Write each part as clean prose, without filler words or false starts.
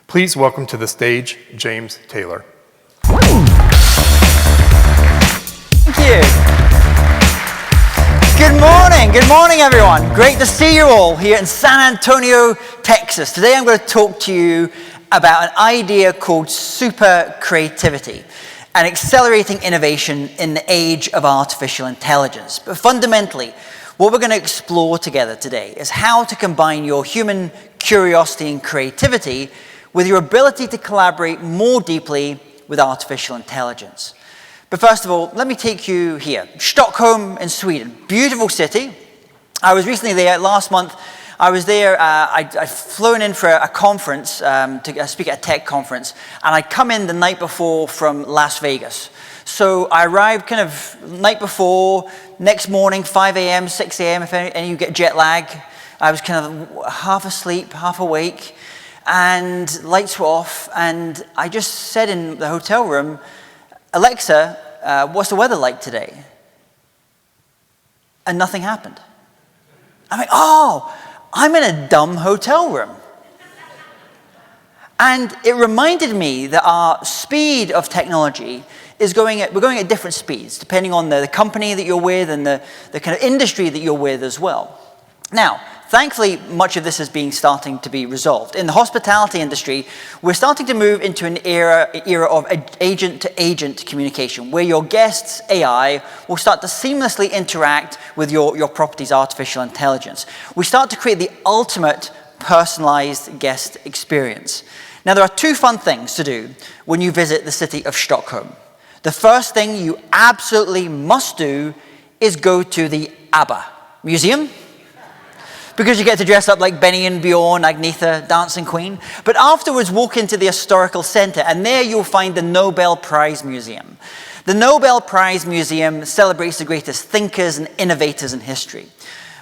Please welcome to the stage, James Taylor. Thank you. Good morning everyone. Great to see you all here in San Antonio, Texas. Today I'm going to talk to you about an idea called super creativity and accelerating innovation in the age of artificial intelligence. But fundamentally, what we're going to explore together today is how to combine your human curiosity and creativity with your ability to collaborate more deeply with artificial intelligence. But first of all, let me take you here. Stockholm in Sweden, beautiful city. I was recently there last month. I was there, I'd flown in for a conference, to speak at a tech conference, and I'd come in the night before from Las Vegas. So I arrived kind of night before, next morning, 5 a.m., 6 a.m., if any of you get jet lag. I was kind of half asleep, half awake, and lights were off, and I just said in the hotel room, Alexa, what's the weather like today? And nothing happened. I'm like, oh, I'm in a dumb hotel room. And it reminded me that our speed of technology is we're going at different speeds, depending on the company that you're with and the kind of industry that you're with as well. Now, thankfully, much of this is starting to be resolved. In the hospitality industry, we're starting to move into an era of agent-to-agent communication, where your guest's AI will start to seamlessly interact with your property's artificial intelligence. We start to create the ultimate personalized guest experience. Now, there are two fun things to do when you visit the city of Stockholm. The first thing you absolutely must do is go to the ABBA Museum, because you get to dress up like Benny and Bjorn, Agnetha, Dancing Queen. But afterwards, walk into the historical center, and there you'll find the Nobel Prize Museum. The Nobel Prize Museum celebrates the greatest thinkers and innovators in history.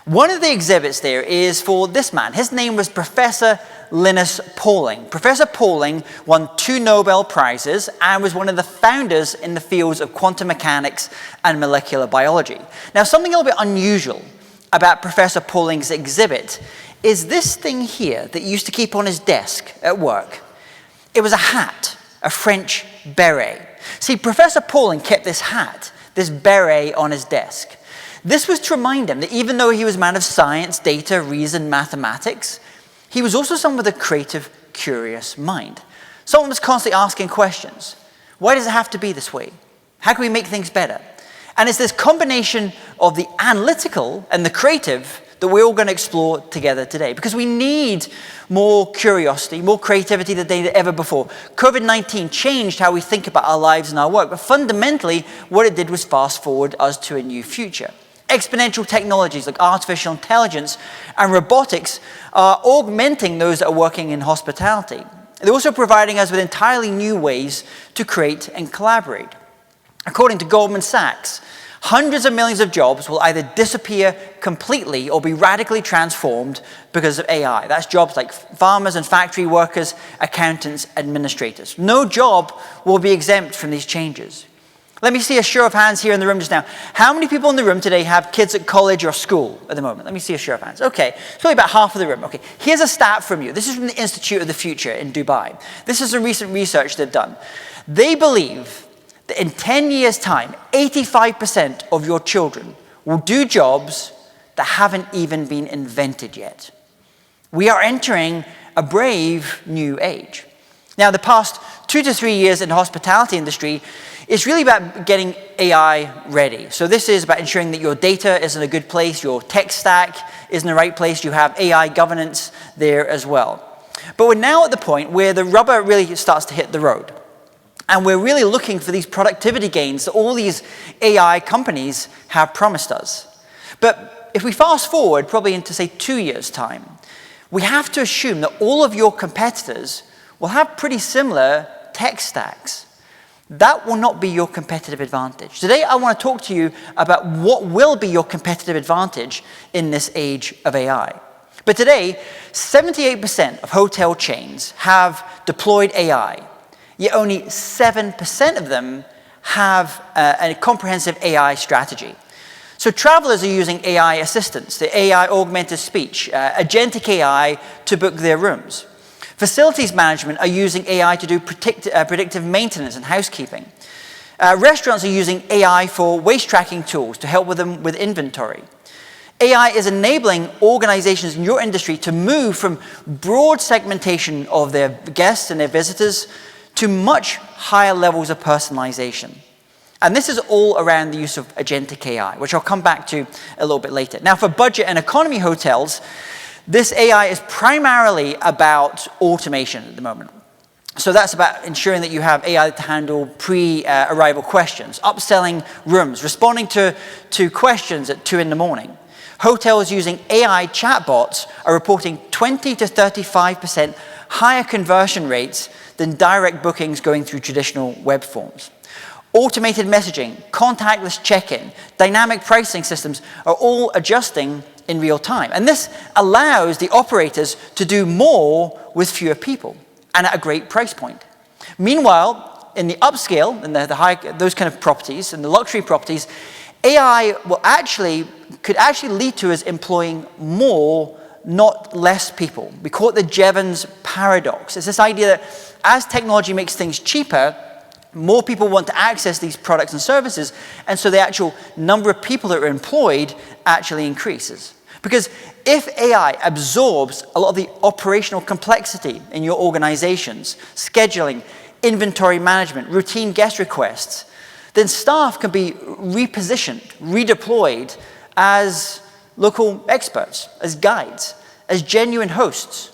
One of the exhibits there is for this man. His name was Professor Linus Pauling. Professor Pauling won 2 Nobel Prizes and was one of the founders in the fields of quantum mechanics and molecular biology. Now, something a little bit unusual about Professor Pauling's exhibit is this thing here that he used to keep on his desk at work. It was a hat, a French beret. See, Professor Pauling kept this hat, this beret on his desk. This was to remind him that even though he was a man of science, data, reason, mathematics, he was also someone with a creative, curious mind. Someone was constantly asking questions. Why does it have to be this way? How can we make things better? And it's this combination of the analytical and the creative that we're all going to explore together today, because we need more curiosity, more creativity than ever before. COVID-19 changed how we think about our lives and our work, but fundamentally what it did was fast forward us to a new future. Exponential technologies like artificial intelligence and robotics are augmenting those that are working in hospitality. They're also providing us with entirely new ways to create and collaborate. According to Goldman Sachs, hundreds of millions of jobs will either disappear completely or be radically transformed because of AI. That's jobs like farmers and factory workers, accountants, administrators. No job will be exempt from these changes. Let me see a show of hands here in the room just now. How many people in the room today have kids at college or school at the moment? Let me see a show of hands. Okay, it's probably about half of the room. Okay, here's a stat from you. This is from the Institute of the Future in Dubai. This is some recent research they've done. They believe that in 10 years' time, 85% of your children will do jobs that haven't even been invented yet. We are entering a brave new age. Now, the past 2 to 3 years in the hospitality industry is really about getting AI ready. So this is about ensuring that your data is in a good place, your tech stack is in the right place, you have AI governance there as well. But we're now at the point where the rubber really starts to hit the road. And we're really looking for these productivity gains that all these AI companies have promised us. But if we fast forward probably into, say, 2 years' time, we have to assume that all of your competitors will have pretty similar tech stacks. That will not be your competitive advantage. Today, I want to talk to you about what will be your competitive advantage in this age of AI. But today, 78% of hotel chains have deployed AI. Yet only 7% of them have a comprehensive AI strategy. So travelers are using AI assistants, the AI augmented speech, agentic AI to book their rooms. Facilities management are using AI to do predictive maintenance and housekeeping. Restaurants are using AI for waste tracking tools to help them with inventory. AI is enabling organizations in your industry to move from broad segmentation of their guests and their visitors to much higher levels of personalization. And this is all around the use of agentic AI, which I'll come back to a little bit later. Now, for budget and economy hotels, this AI is primarily about automation at the moment. So that's about ensuring that you have AI to handle pre-arrival questions, upselling rooms, responding to questions at 2 in the morning. Hotels using AI chatbots are reporting 20 to 35% higher conversion rates than direct bookings going through traditional web forms. Automated messaging, contactless check-in, dynamic pricing systems are all adjusting in real time. And this allows the operators to do more with fewer people and at a great price point. Meanwhile, in the upscale, in the high, those kind of properties, and the luxury properties, AI could actually lead to us employing more, not less people. We call it the Jevons paradox. It's this idea that as technology makes things cheaper, more people want to access these products and services, and so the actual number of people that are employed actually increases. Because if AI absorbs a lot of the operational complexity in your organizations, scheduling, inventory management, routine guest requests, then staff can be repositioned, redeployed as local experts, as guides, as genuine hosts.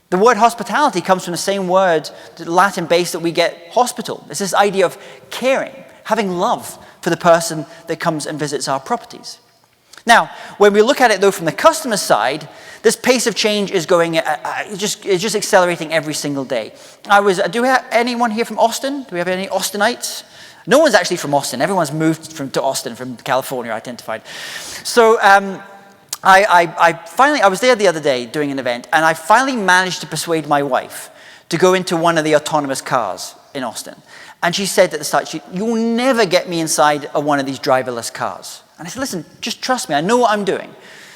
The word hospitality comes from the same word, the Latin base that we get hospital. It's this idea of caring, having love for the person that comes and visits our properties. Now, when we look at it though from the customer side, this pace of change is going, it's just accelerating every single day. Do we have anyone here from Austin? Do we have any Austinites? No one's actually from Austin. Everyone's moved to Austin from California, identified. So I was there the other day doing an event, and I finally managed to persuade my wife to go into one of the autonomous cars in Austin. And she said at the start, "You'll never get me inside of one of these driverless cars." And I said, "Listen, just trust me. I know what I'm doing."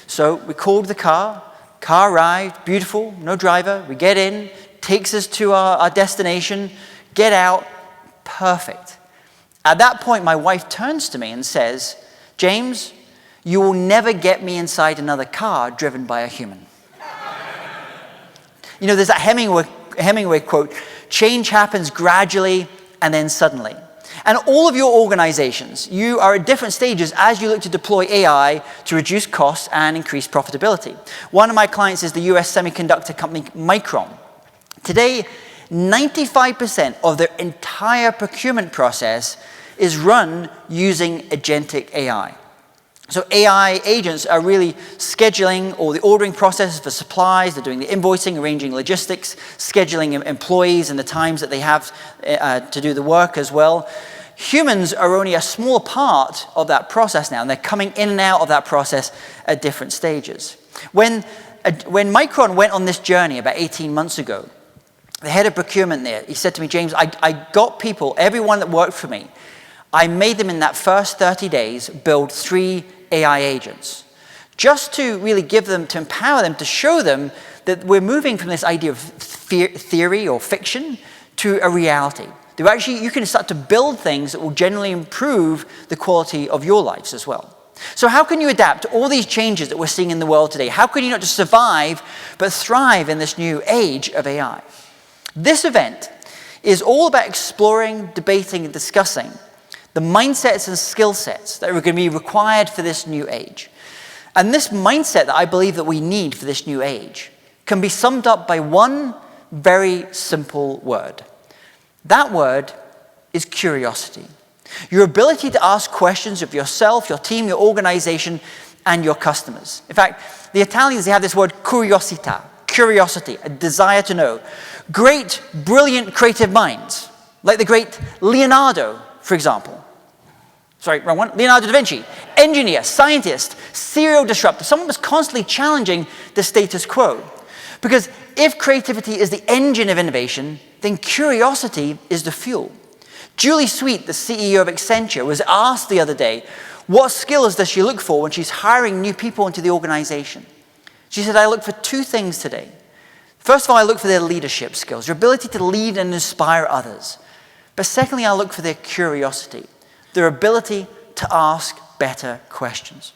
So we called the car arrived, beautiful, no driver. We get in, takes us to our destination, get out, perfect. At that point, my wife turns to me and says, "James, you will never get me inside another car driven by a human." You know, there's that Hemingway quote, "Change happens gradually and then suddenly." And all of your organizations, you are at different stages as you look to deploy AI to reduce costs and increase profitability. One of my clients is the US semiconductor company Micron. Today, 95% of their entire procurement process is run using agentic AI. So AI agents are really scheduling all the ordering processes for supplies, they're doing the invoicing, arranging logistics, scheduling employees and the times that they have to do the work as well. Humans are only a small part of that process now, and they're coming in and out of that process at different stages. When Micron went on this journey about 18 months ago, the head of procurement there, he said to me, "James, I got people, everyone that worked for me, I made them in that first 30 days build 3 AI agents, just to really to empower them, to show them that we're moving from this idea of theory or fiction to a reality. You can start to build things that will generally improve the quality of your lives as well." So how can you adapt to all these changes that we're seeing in the world today? How can you not just survive, but thrive in this new age of AI? This event is all about exploring, debating, and discussing the mindsets and skill sets that are going to be required for this new age. And this mindset that I believe that we need for this new age can be summed up by one very simple word. That word is curiosity. Your ability to ask questions of yourself, your team, your organization, and your customers. In fact, the Italians, they have this word curiosità, curiosity, a desire to know. Great, brilliant, creative minds, like the great Leonardo, for example. Sorry, wrong one. Leonardo da Vinci, engineer, scientist, serial disruptor. Someone was constantly challenging the status quo. Because if creativity is the engine of innovation, then curiosity is the fuel. Julie Sweet, the CEO of Accenture, was asked the other day, what skills does she look for when she's hiring new people into the organization? She said, "I look for 2 things today. First of all, I look for their leadership skills, their ability to lead and inspire others. But secondly, I look for their curiosity, their ability to ask better questions.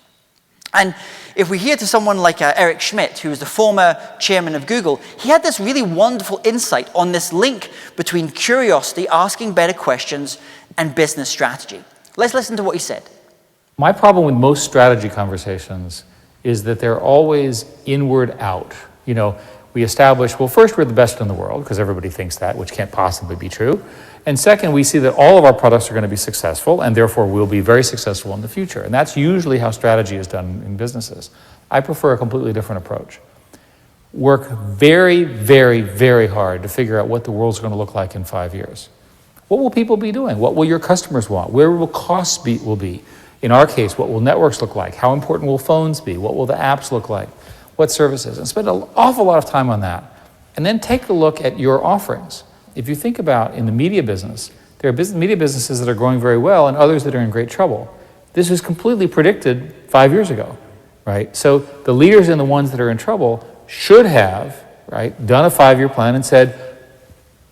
And if we hear to someone like Eric Schmidt, who was the former chairman of Google, he had this really wonderful insight on this link between curiosity, asking better questions, and business strategy. Let's listen to what he said. My problem with most strategy conversations is that they're always inward out. We establish, well, first, we're the best in the world, because everybody thinks that, which can't possibly be true. And second, we see that all of our products are going to be successful, and therefore we'll be very successful in the future. And that's usually how strategy is done in businesses. I prefer a completely different approach. Work very, very, very hard to figure out what the world's going to look like in 5 years. What will people be doing? What will your customers want? Where will costs be? In our case, what will networks look like? How important will phones be? What will the apps look like? What services? And spend an awful lot of time on that. And then take a look at your offerings. If you think about in the media business, there are media businesses that are growing very well and others that are in great trouble. This was completely predicted 5 years ago, right? So the leaders and the ones that are in trouble should have, right, done a 5-year plan and said,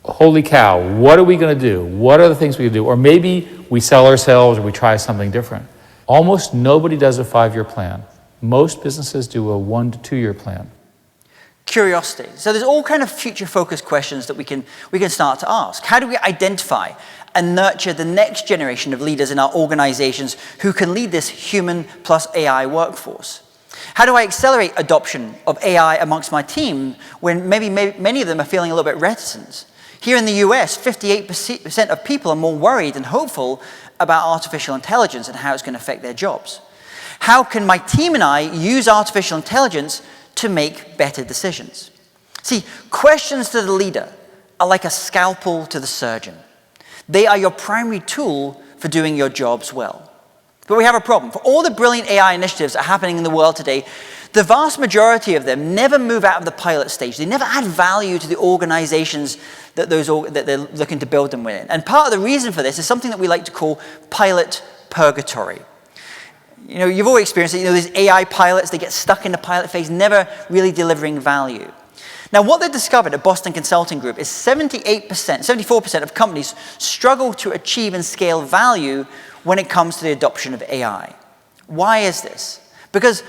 holy cow, what are we going to do? What are the things we can do? Or maybe we sell ourselves or we try something different. Almost nobody does a 5-year plan. Most businesses do a 1 to 2 year plan. Curiosity. So there's all kind of future-focused questions that we can start to ask. How do we identify and nurture the next generation of leaders in our organizations who can lead this human plus AI workforce? How do I accelerate adoption of AI amongst my team when maybe many of them are feeling a little bit reticent? Here in the US, 58% of people are more worried and hopeful about artificial intelligence and how it's going to affect their jobs. How can my team and I use artificial intelligence to make better decisions? See, questions to the leader are like a scalpel to the surgeon. They are your primary tool for doing your jobs well. But we have a problem. For all the brilliant AI initiatives that are happening in the world today, the vast majority of them never move out of the pilot stage. They never add value to the organizations that they're looking to build them within. And part of the reason for this is something that we like to call pilot purgatory. You've always experienced it. These AI pilots, they get stuck in the pilot phase, never really delivering value. Now, what they discovered at Boston Consulting Group is 74% of companies struggle to achieve and scale value when it comes to the adoption of AI. Why is this? Because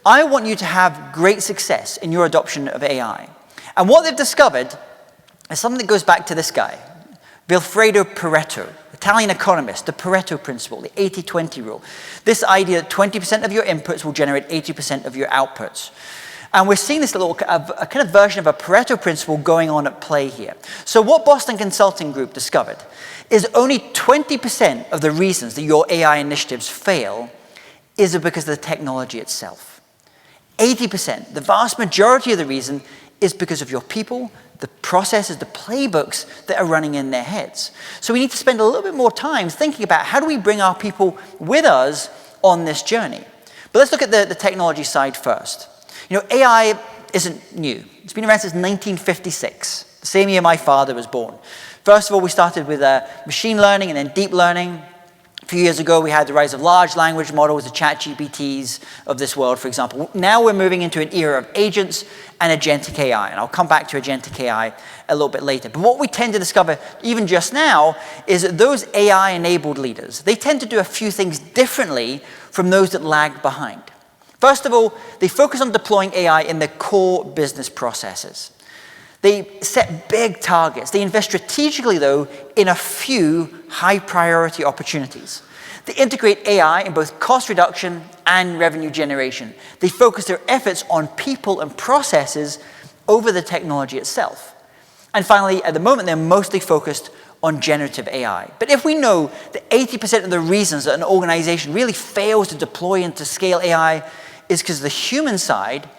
I want you to have great success in your adoption of AI. And what they've discovered is something that goes back to this guy, Vilfredo Pareto, Italian economist, the Pareto principle, the 80-20 rule. This idea that 20% of your inputs will generate 80% of your outputs. And we're seeing this a kind of version of a Pareto principle going on at play here. So what Boston Consulting Group discovered is only 20% of the reasons that your AI initiatives fail is because of the technology itself. 80%, the vast majority of the reason, is because of your people, the processes, the playbooks that are running in their heads. So we need to spend a little bit more time thinking about how do we bring our people with us on this journey. But let's look at the technology side first. AI isn't new. It's been around since 1956, the same year my father was born. First of all, we started with machine learning and then deep learning. A few years ago, we had the rise of large language models, the ChatGPTs of this world, for example. Now we're moving into an era of agents and agentic AI, and I'll come back to agentic AI a little bit later. But what we tend to discover, even just now, is that those AI-enabled leaders, they tend to do a few things differently from those that lag behind. First of all, they focus on deploying AI in their core business processes. They set big targets. They invest strategically, though, in a few high-priority opportunities. They integrate AI in both cost reduction and revenue generation. They focus their efforts on people and processes over the technology itself. And finally, at the moment, they're mostly focused on generative AI. But if we know that 80% of the reasons that an organization really fails to deploy and to scale AI is because of the human side,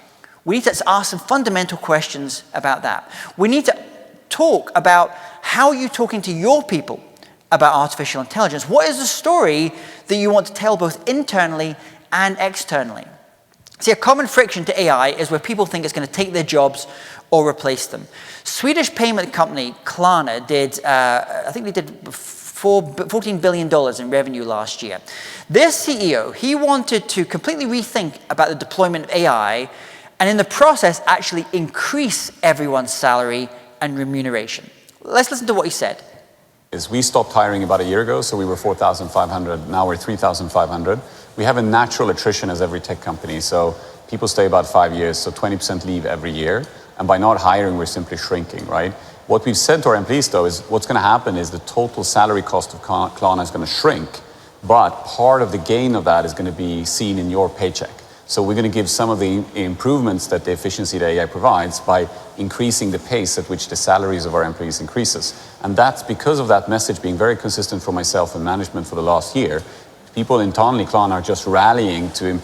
we need to ask some fundamental questions about that. We need to talk about how you're talking to your people about artificial intelligence. What is the story that you want to tell both internally and externally? See, a common friction to AI is where people think it's going to take their jobs or replace them. Swedish payment company Klarna did, I think they did $14 billion in revenue last year. Their CEO, he wanted to completely rethink about the deployment of AI and in the process actually increase everyone's salary and remuneration. Let's listen to what he said. We stopped hiring about a year ago, so we were 4,500, now we're 3,500. We have a natural attrition as every tech company, so people stay about 5 years, so 20% leave every year, and by not hiring, we're simply shrinking, right? What we've said to our employees, though, is what's going to happen is the total salary cost of Klarna is going to shrink, but part of the gain of that is going to be seen in your paycheck. So we're going to give some of the improvements that the efficiency that AI provides by increasing the pace at which the salaries of our employees increases. And that's because of that message being very consistent for myself and management for the last year. People internally, Klarna, are just rallying to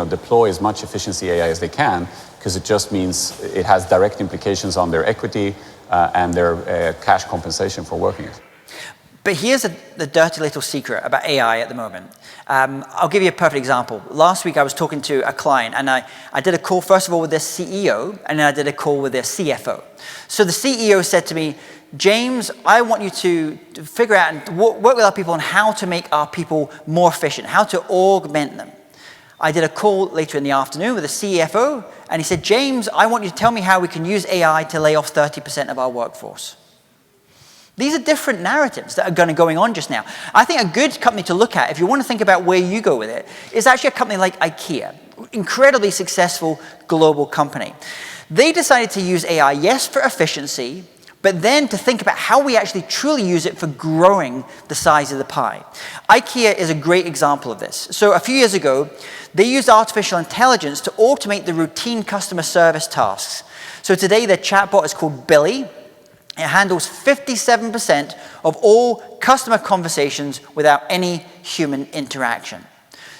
deploy as much efficiency AI as they can, because it just means it has direct implications on their equity and their cash compensation for working it. But here's the dirty little secret about AI at the moment. I'll give you a perfect example. Last week I was talking to a client, and I did a call first of all with their CEO, and then I did a call with their CFO. So the CEO said to me, James, I want you to figure out and work with our people on how to make our people more efficient, how to augment them. I did a call later in the afternoon with the CFO, and he said, James, I want you to tell me how we can use AI to lay off 30% of our workforce. These are different narratives that are going on just now. I think a good company to look at, if you want to think about where you go with it, is actually a company like IKEA, incredibly successful global company. They decided to use AI, yes, for efficiency, but then to think about how we actually truly use it for growing the size of the pie. IKEA is a great example of this. So a few years ago, they used artificial intelligence to automate the routine customer service tasks. So today, their chatbot is called Billy. It handles 57% of all customer conversations without any human interaction.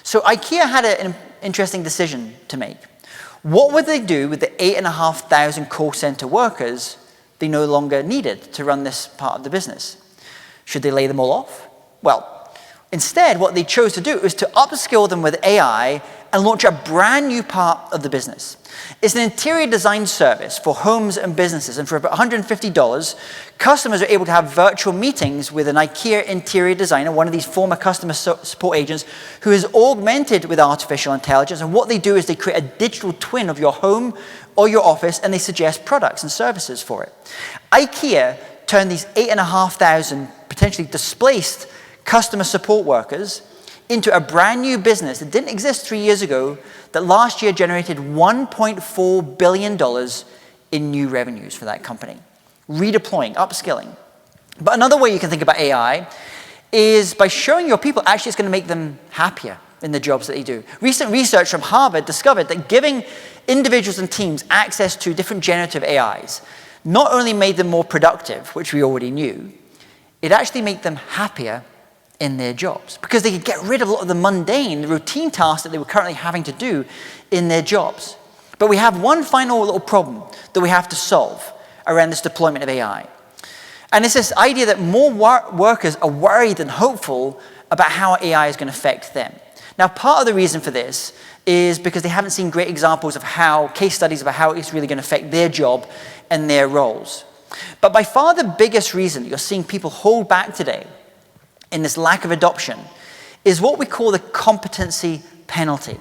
So IKEA had an interesting decision to make. What would they do with the 8,500 call center workers they no longer needed to run this part of the business? Should they lay them all off? Well, instead, what they chose to do was to upskill them with AI and launch a brand new part of the business. It's an interior design service for homes and businesses, and for about $150, customers are able to have virtual meetings with an IKEA interior designer, one of these former customer support agents, who is augmented with artificial intelligence. And what they do is they create a digital twin of your home or your office, and they suggest products and services for it. IKEA turned these 8,500 potentially displaced customer support workers into a brand new business that didn't exist 3 years ago, that last year generated $1.4 billion in new revenues for that company. Redeploying, upskilling. But another way you can think about AI is by showing your people actually it's going to make them happier in the jobs that they do. Recent research from Harvard discovered that giving individuals and teams access to different generative AIs not only made them more productive, which we already knew, it actually made them happier in their jobs, because they could get rid of a lot of the mundane, the routine tasks that they were currently having to do in their jobs. But we have one final little problem that we have to solve around this deployment of AI. And it's this idea that more workers are worried than hopeful about how AI is going to affect them. Now, part of the reason for this is because they haven't seen great examples of case studies about how it's really going to affect their job and their roles. But by far the biggest reason you're seeing people hold back today in this lack of adoption is what we call the competency penalty.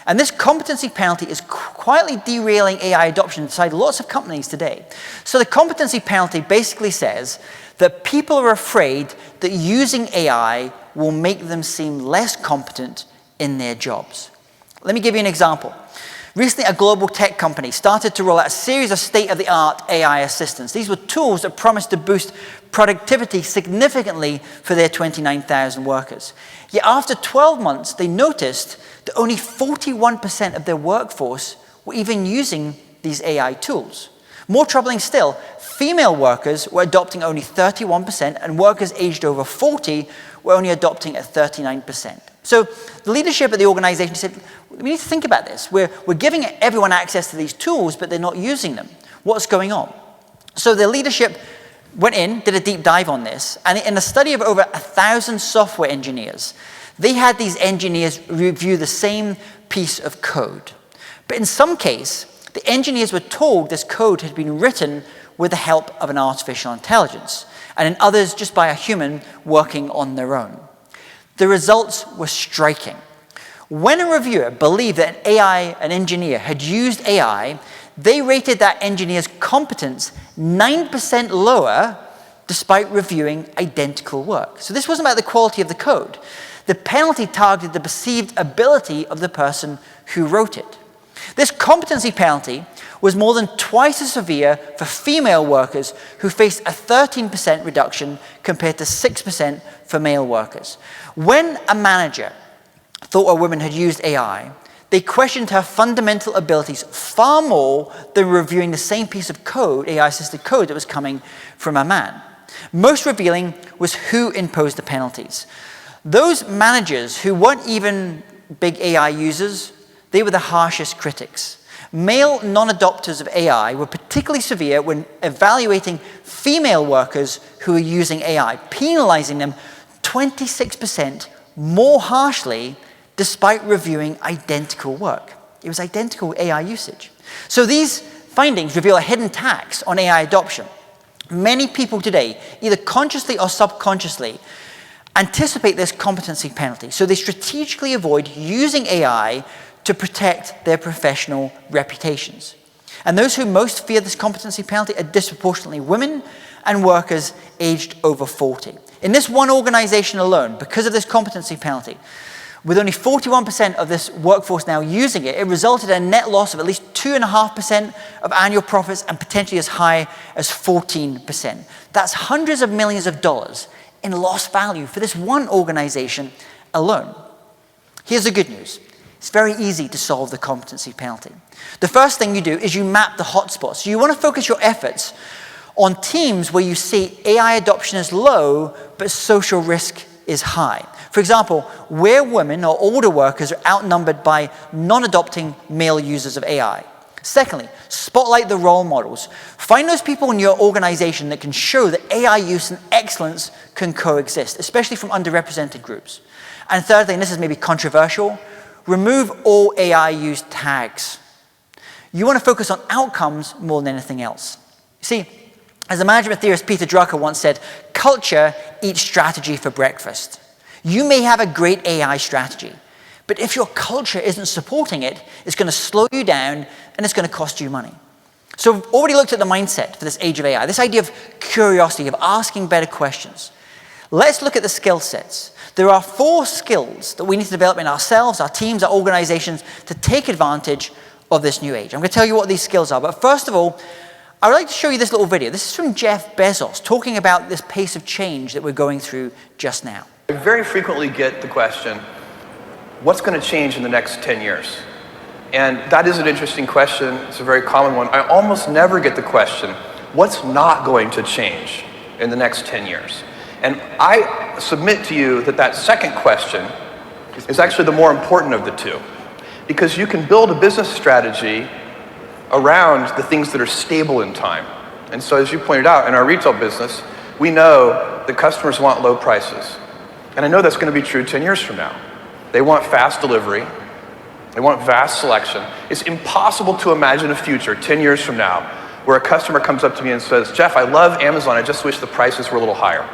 And this competency penalty is quietly derailing AI adoption inside lots of companies today. So the competency penalty basically says that people are afraid that using AI will make them seem less competent in their jobs. Let me give you an example. Recently, a global tech company started to roll out a series of state-of-the-art AI assistants. These were tools that promised to boost productivity significantly for their 29,000 workers. Yet after 12 months, they noticed that only 41% of their workforce were even using these AI tools. More troubling still, female workers were adopting only 31%, and workers aged over 40 were only adopting at 39%. So the leadership at the organization said, we need to think about this. We're giving everyone access to these tools, but they're not using them. What's going on? So the leadership went in, did a deep dive on this, and in a study of over 1,000 software engineers, they had these engineers review the same piece of code. But in some case, the engineers were told this code had been written with the help of an artificial intelligence, and in others just by a human working on their own. The results were striking. When a reviewer believed that an engineer had used AI, they rated that engineer's competence 9% lower despite reviewing identical work. So this wasn't about the quality of the code. The penalty targeted the perceived ability of the person who wrote it. This competency penalty was more than twice as severe for female workers who faced a 13% reduction compared to 6% for male workers. When a manager thought a woman had used AI, they questioned her fundamental abilities far more than reviewing the same piece of code, AI-assisted code, that was coming from a man. Most revealing was who imposed the penalties. Those managers who weren't even big AI users, they were the harshest critics. Male non-adopters of AI were particularly severe when evaluating female workers who were using AI, penalizing them 26% more harshly despite reviewing identical work. It was identical AI usage. So these findings reveal a hidden tax on AI adoption. Many people today, either consciously or subconsciously, anticipate this competency penalty, so they strategically avoid using AI to protect their professional reputations. And those who most fear this competency penalty are disproportionately women and workers aged over 40. In this one organization alone, because of this competency penalty, with only 41% of this workforce now using it, it resulted in a net loss of at least 2.5% of annual profits and potentially as high as 14%. That's hundreds of millions of dollars in lost value for this one organization alone. Here's the good news. It's very easy to solve the competency penalty. The first thing you do is you map the hotspots. So you want to focus your efforts on teams where you see AI adoption is low, but social risk is high. For example, where women or older workers are outnumbered by non-adopting male users of AI. Secondly, spotlight the role models. Find those people in your organization that can show that AI use and excellence can coexist, especially from underrepresented groups. And thirdly, and this is maybe controversial, remove all AI use tags. You want to focus on outcomes more than anything else. You see, as the management theorist Peter Drucker once said, culture eats strategy for breakfast. You may have a great AI strategy, but if your culture isn't supporting it, it's going to slow you down and it's going to cost you money. So we've already looked at the mindset for this age of AI, this idea of curiosity, of asking better questions. Let's look at the skill sets. There are 4 skills that we need to develop in ourselves, our teams, our organizations to take advantage of this new age. I'm going to tell you what these skills are, but first of all, I would like to show you this little video. This is from Jeff Bezos talking about this pace of change that we're going through just now. I very frequently get the question, what's going to change in the next 10 years? And that is an interesting question. It's a very common one. I almost never get the question, what's not going to change in the next 10 years? And I submit to you that that second question is actually the more important of the two. Because you can build a business strategy around the things that are stable in time. And so as you pointed out, in our retail business, we know that customers want low prices. And I know that's going to be true 10 years from now. They want fast delivery. They want vast selection. It's impossible to imagine a future 10 years from now where a customer comes up to me and says, Jeff, I love Amazon. I just wish the prices were a little higher.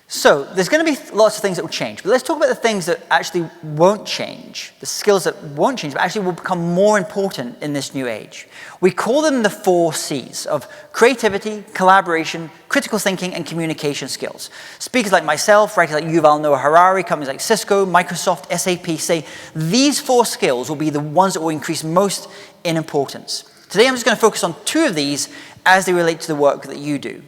So there's going to be lots of things that will change, but let's talk about the things that actually won't change, the skills that won't change, but actually will become more important in this new age. We call them the 4 C's of creativity, collaboration, critical thinking, and communication skills. Speakers like myself, writers like Yuval Noah Harari, companies like Cisco, Microsoft, SAP say these 4 skills will be the ones that will increase most in importance. Today I'm just going to focus on 2 of these as they relate to the work that you do.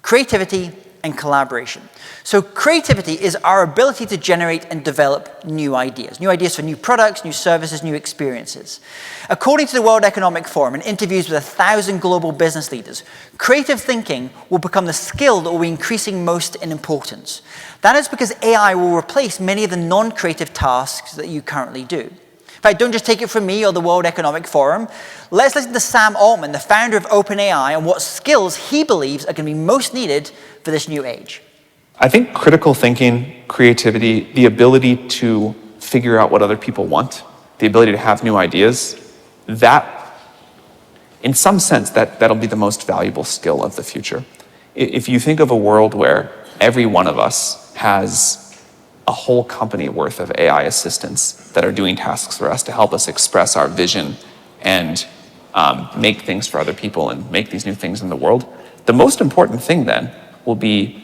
Creativity and collaboration. So creativity is our ability to generate and develop new ideas for new products, new services, new experiences. According to the World Economic Forum, in interviews with 1,000 global business leaders, creative thinking will become the skill that will be increasing most in importance. That is because AI will replace many of the non-creative tasks that you currently do. In fact, don't just take it from me or the World Economic Forum. Let's listen to Sam Altman, the founder of OpenAI, on what skills he believes are going to be most needed for this new age. I think critical thinking, creativity, the ability to figure out what other people want, the ability to have new ideas, that, in some sense, that'll be the most valuable skill of the future. If you think of a world where every one of us has a whole company worth of AI assistants that are doing tasks for us to help us express our vision and make things for other people and make these new things in the world. The most important thing then will be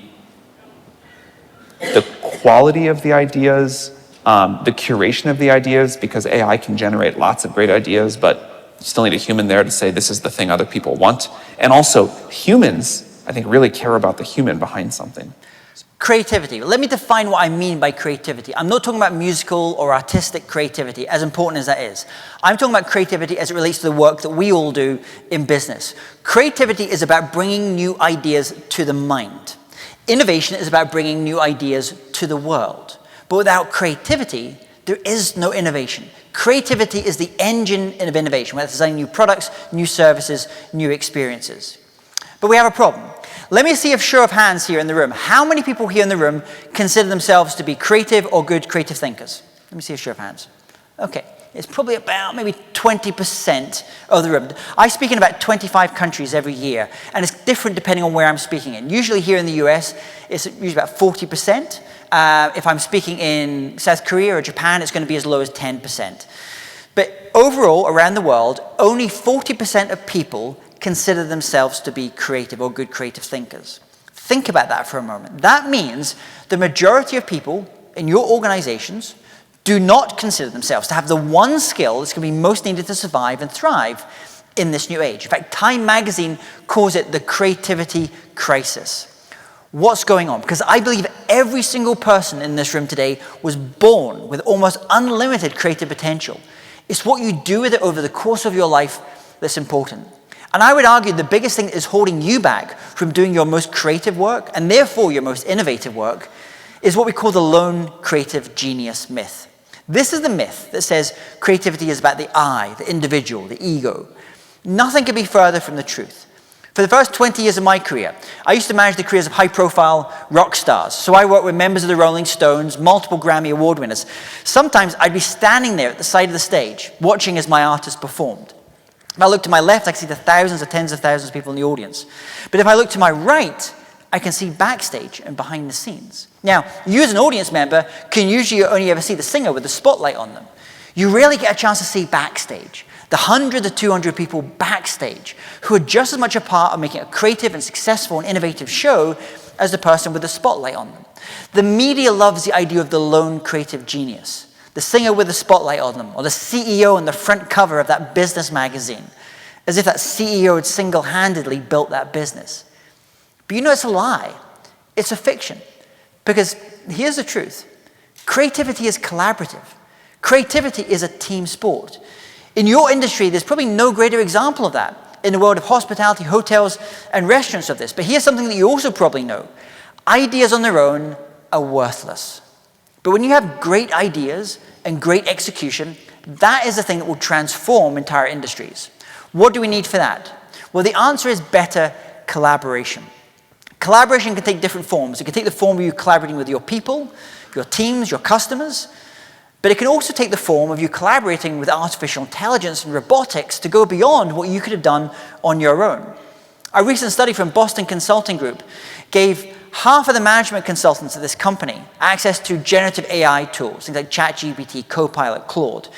the quality of the ideas, the curation of the ideas, because AI can generate lots of great ideas, but you still need a human there to say this is the thing other people want. And also humans, I think, really care about the human behind something. Creativity. Let me define what I mean by creativity. I'm not talking about musical or artistic creativity, as important as that is. I'm talking about creativity as it relates to the work that we all do in business. Creativity is about bringing new ideas to the mind. Innovation is about bringing new ideas to the world. But without creativity, there is no innovation. Creativity is the engine of innovation, whether it's designing new products, new services, new experiences. But we have a problem. Let me see a show of hands here in the room. How many people here in the room consider themselves to be creative or good creative thinkers? Let me see a show of hands. Okay, it's probably about maybe 20% of the room. I speak in about 25 countries every year, and it's different depending on where I'm speaking in. Usually here in the US, it's usually about 40%. If I'm speaking in South Korea or Japan, it's going to be as low as 10%. But overall, around the world, only 40% of people consider themselves to be creative or good creative thinkers. Think about that for a moment. That means the majority of people in your organizations do not consider themselves to have the one skill that's going to be most needed to survive and thrive in this new age. In fact, Time magazine calls it the creativity crisis. What's going on? Because I believe every single person in this room today was born with almost unlimited creative potential. It's what you do with it over the course of your life that's important. And I would argue the biggest thing that is holding you back from doing your most creative work, and therefore your most innovative work, is what we call the lone creative genius myth. This is the myth that says creativity is about the I, the individual, the ego. Nothing could be further from the truth. For the first 20 years of my career, I used to manage the careers of high-profile rock stars. So I worked with members of the Rolling Stones, multiple Grammy Award winners. Sometimes I'd be standing there at the side of the stage, watching as my artist performed. If I look to my left, I can see the thousands or tens of thousands of people in the audience. But if I look to my right, I can see backstage and behind the scenes. Now, you as an audience member can usually only ever see the singer with the spotlight on them. You rarely get a chance to see backstage. The 100 to 200 people backstage who are just as much a part of making a creative and successful and innovative show as the person with the spotlight on them. The media loves the idea of the lone creative genius. The singer with the spotlight on them, or the CEO on the front cover of that business magazine, as if that CEO had single-handedly built that business. But you know it's a lie. It's a fiction. Because here's the truth. Creativity is collaborative. Creativity is a team sport. In your industry, there's probably no greater example of that in the world of hospitality, hotels, and restaurants of this. But here's something that you also probably know. Ideas on their own are worthless. But when you have great ideas and great execution, that is the thing that will transform entire industries. What do we need for that? Well, the answer is better collaboration. Collaboration can take different forms. It can take the form of you collaborating with your people, your teams, your customers, but it can also take the form of you collaborating with artificial intelligence and robotics to go beyond what you could have done on your own. A recent study from Boston Consulting Group gave half of the management consultants at this company access to generative AI tools, things like ChatGPT, Copilot, Claude.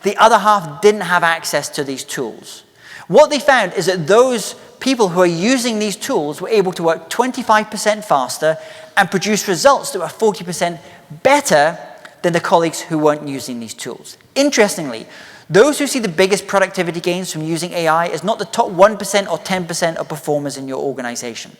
The other half didn't have access to these tools. What they found is that those people who are using these tools were able to work 25% faster and produce results that were 40% better than the colleagues who weren't using these tools. Interestingly, those who see the biggest productivity gains from using AI is not the top 1% or 10% of performers in your organization.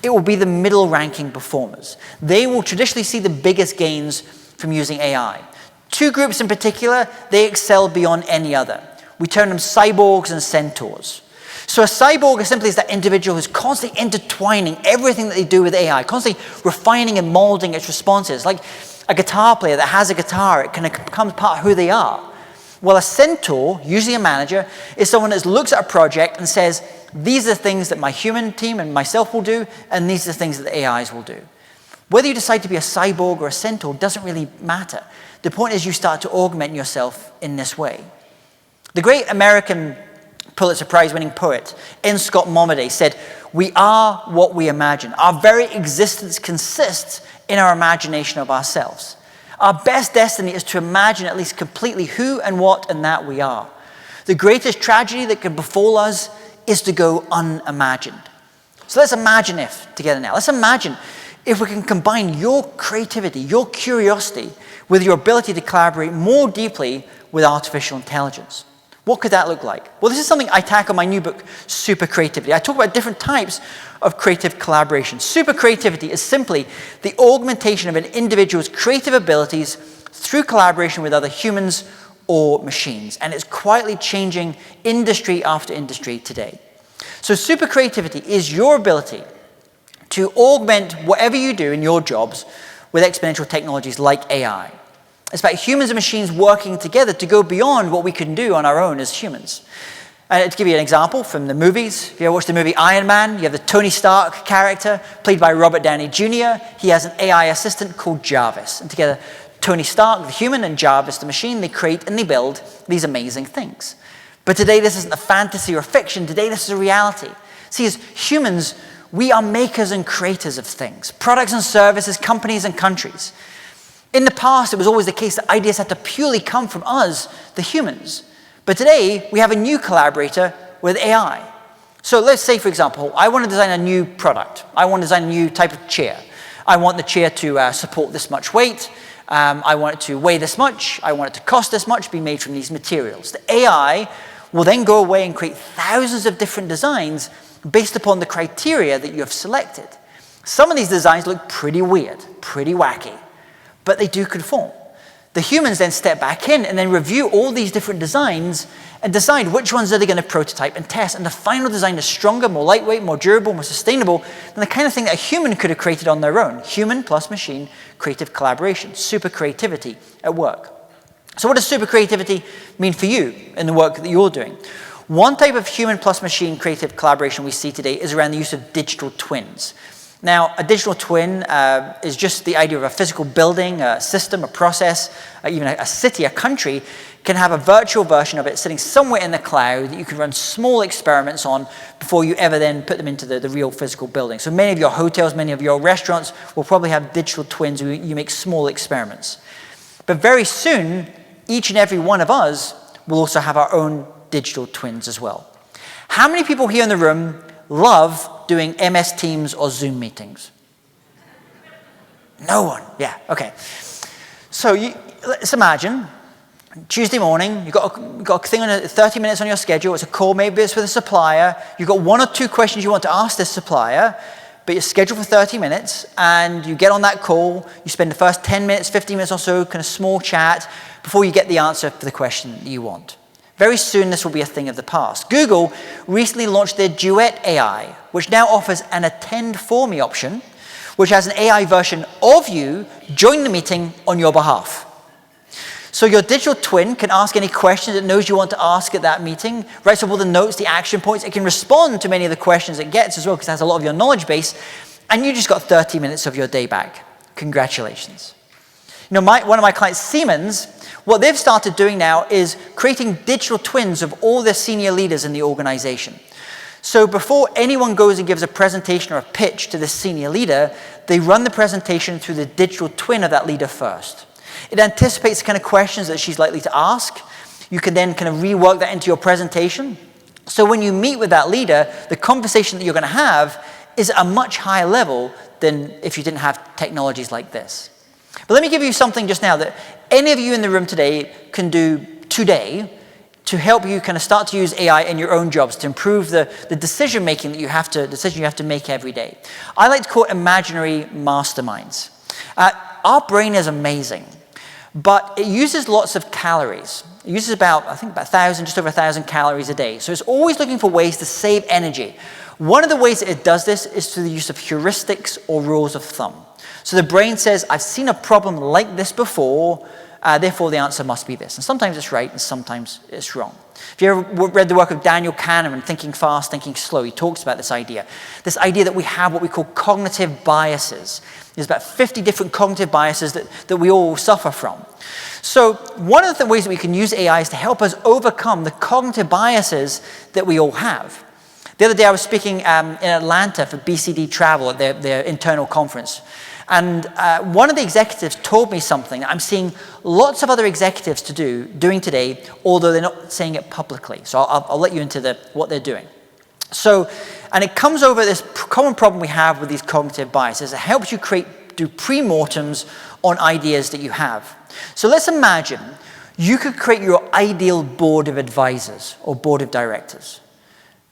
It will be the middle ranking performers. They will traditionally see the biggest gains from using AI. Two groups in particular, they excel beyond any other. We term them cyborgs and centaurs. So a cyborg is simply that individual who's constantly intertwining everything that they do with AI, constantly refining and molding its responses. Like a guitar player that has a guitar, it can become part of who they are. Well, a centaur, usually a manager, is someone that looks at a project and says, these are the things that my human team and myself will do, and these are the things that the AIs will do. Whether you decide to be a cyborg or a centaur doesn't really matter. The point is you start to augment yourself in this way. The great American Pulitzer Prize-winning poet, N. Scott Momaday, said, "We are what we imagine. Our very existence consists in our imagination of ourselves." Our best destiny is to imagine at least completely who and what and that we are. The greatest tragedy that can befall us is to go unimagined. So let's imagine if together now. Let's imagine if we can combine your creativity, your curiosity, with your ability to collaborate more deeply with artificial intelligence. What could that look like? Well, this is something I tackle in my new book, Super Creativity. I talk about different types of creative collaboration. Super creativity is simply the augmentation of an individual's creative abilities through collaboration with other humans or machines. And it's quietly changing industry after industry today. So super creativity is your ability to augment whatever you do in your jobs with exponential technologies like AI. It's about humans and machines working together to go beyond what we can do on our own as humans. And to give you an example from the movies, if you ever watched the movie Iron Man, you have the Tony Stark character played by Robert Downey Jr. He has an AI assistant called Jarvis. And together, Tony Stark, the human, and Jarvis, the machine, they create and they build these amazing things. But today, this isn't a fantasy or fiction. Today, this is a reality. See, as humans, we are makers and creators of things, products and services, companies and countries. In the past, it was always the case that ideas had to purely come from us, the humans. But today, we have a new collaborator with AI. So let's say, for example, I want to design a new product. I want to design a new type of chair. I want the chair to support this much weight. I want it to weigh this much. I want it to cost this much, be made from these materials. The AI will then go away and create thousands of different designs based upon the criteria that you have selected. Some of these designs look pretty weird, pretty wacky, but they do conform. The humans then step back in and then review all these different designs and decide which ones are they going to prototype and test. And the final design is stronger, more lightweight, more durable, more sustainable than the kind of thing that a human could have created on their own. Human plus machine creative collaboration, super creativity at work. So what does super creativity mean for you in the work that you're doing? One type of human plus machine creative collaboration we see today is around the use of digital twins. Now, a digital twin is just the idea of a physical building, a system, a process, even a city, a country, can have a virtual version of it sitting somewhere in the cloud that you can run small experiments on before you ever then put them into the real physical building. So many of your hotels, many of your restaurants will probably have digital twins where you make small experiments. But very soon, each and every one of us will also have our own digital twins as well. How many people here in the room love doing MS Teams or Zoom meetings? No one. Yeah, okay. So let's imagine Tuesday morning, you've got a thing on 30 minutes on your schedule. It's a call, maybe it's with a supplier. You've got one or two questions you want to ask this supplier, but you're scheduled for 30 minutes, and you get on that call. You spend the first 10 minutes, 15 minutes or so, kind of small chat, before you get the answer for the question that you want. Very soon, this will be a thing of the past. Google recently launched their Duet AI, which now offers an attend for me option, which has an AI version of you join the meeting on your behalf. So your digital twin can ask any questions it knows you want to ask at that meeting, writes up all the notes, the action points. It can respond to many of the questions it gets as well, because it has a lot of your knowledge base, and you just got 30 minutes of your day back. Congratulations. You know, one of my clients, Siemens, what they've started doing now is creating digital twins of all their senior leaders in the organization. So before anyone goes and gives a presentation or a pitch to the senior leader, they run the presentation through the digital twin of that leader first. It anticipates the kind of questions that she's likely to ask. You can then kind of rework that into your presentation. So when you meet with that leader, the conversation that you're going to have is at a much higher level than if you didn't have technologies like this. But let me give you something just now that any of you in the room today can do today to help you kind of start to use AI in your own jobs to improve the decision making that you have to make every day. I like to call it imaginary masterminds. Our brain is amazing, but it uses lots of calories. It uses about 1,000, just over 1,000 calories a day. So it's always looking for ways to save energy. One of the ways that it does this is through the use of heuristics or rules of thumb. So the brain says, I've seen a problem like this before, therefore the answer must be this. And sometimes it's right and sometimes it's wrong. If you ever read the work of Daniel Kahneman, Thinking Fast, Thinking Slow, he talks about this idea that we have what we call cognitive biases. There's about 50 different cognitive biases that we all suffer from. So one of the ways that we can use AI is to help us overcome the cognitive biases that we all have. The other day I was speaking in Atlanta for BCD Travel at their internal conference. And one of the executives told me something that I'm seeing lots of other executives doing today, although they're not saying it publicly. So I'll let you into what they're doing. So, and it comes over this common problem we have with these cognitive biases. It helps you do pre-mortems on ideas that you have. So let's imagine you could create your ideal board of advisors or board of directors,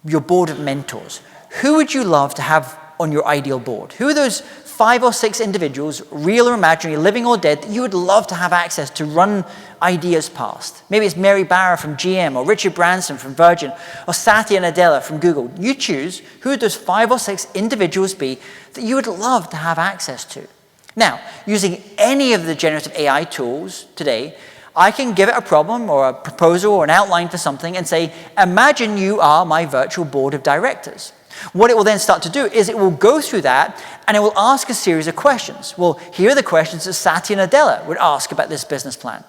your board of mentors. Who would you love to have on your ideal board? Who are those 5 or 6 individuals, real or imaginary, living or dead, that you would love to have access to run ideas past? Maybe it's Mary Barra from GM, or Richard Branson from Virgin, or Satya Nadella from Google. You choose who would those 5 or 6 individuals be that you would love to have access to. Now, using any of the generative AI tools today, I can give it a problem or a proposal or an outline for something and say, imagine you are my virtual board of directors. What it will then start to do is it will go through that and it will ask a series of questions. Well, here are the questions that Satya Nadella would ask about this business plan.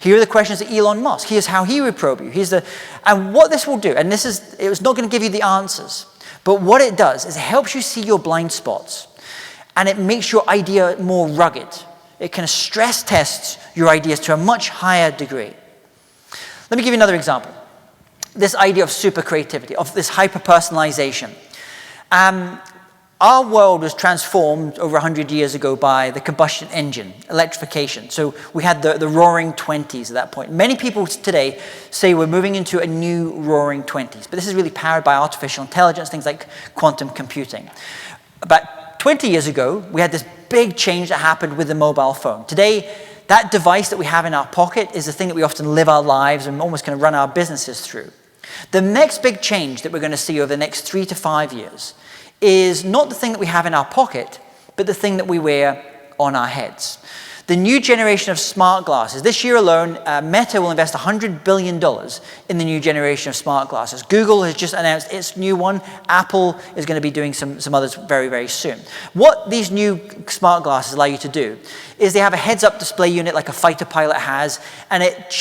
Here are the questions that Elon Musk, here's how he would probe you. And what this will do, and it was not going to give you the answers, but what it does is it helps you see your blind spots and it makes your idea more rugged. It kind of stress tests your ideas to a much higher degree. Let me give you another example. This idea of super creativity, of this hyper-personalization. Our world was transformed over 100 years ago by the combustion engine, electrification. So we had the roaring 20s at that point. Many people today say we're moving into a new roaring 20s, but this is really powered by artificial intelligence, things like quantum computing. About 20 years ago, we had this big change that happened with the mobile phone. Today, that device that we have in our pocket is the thing that we often live our lives and almost kind of run our businesses through. The next big change that we're going to see over the next 3 to 5 years is not the thing that we have in our pocket, but the thing that we wear on our heads. The new generation of smart glasses. This year alone, Meta will invest $100 billion in the new generation of smart glasses. Google has just announced its new one. Apple is going to be doing some others very, very soon. What these new smart glasses allow you to do is they have a heads-up display unit like a fighter pilot has, and it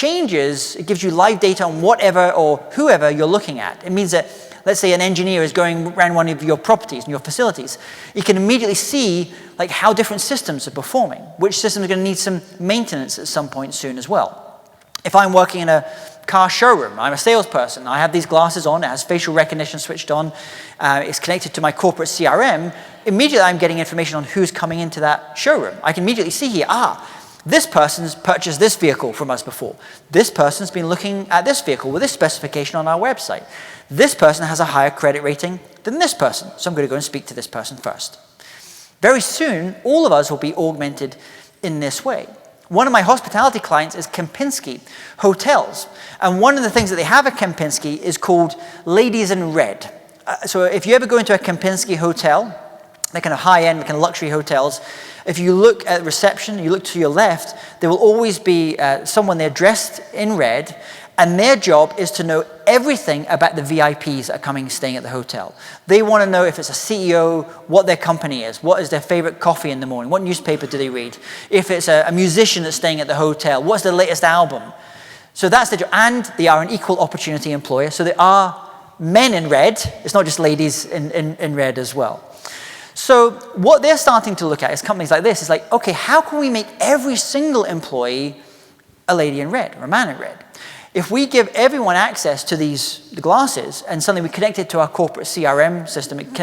gives you live data on whatever or whoever you're looking at. It means that, let's say an engineer is going around one of your properties and your facilities, you can immediately see like how different systems are performing, which systems are going to need some maintenance at some point soon as well. If I'm working in a car showroom, I'm a salesperson, I have these glasses on, it has facial recognition switched on, it's connected to my corporate CRM, immediately I'm getting information on who's coming into that showroom. I can immediately see here, this person's purchased this vehicle from us before. This person's been looking at this vehicle with this specification on our website. This person has a higher credit rating than this person, so I'm going to go and speak to this person first. Very soon, all of us will be augmented in this way. One of my hospitality clients is Kempinski Hotels, and one of the things that they have at Kempinski is called Ladies in Red. So if you ever go into a Kempinski hotel, they're kind of high-end, kind of luxury hotels, if you look at reception, you look to your left, there will always be someone there dressed in red, and their job is to know everything about the VIPs that are coming staying at the hotel. They want to know if it's a CEO, what their company is, what is their favorite coffee in the morning, what newspaper do they read, if it's a musician that's staying at the hotel, what's the latest album. So that's the job, and they are an equal opportunity employer, so there are men in red, it's not just ladies in red as well. So what they're starting to look at is companies like this, is like, okay, how can we make every single employee a lady in red or a man in red? If we give everyone access to the glasses and suddenly we connect it to our corporate CRM system, it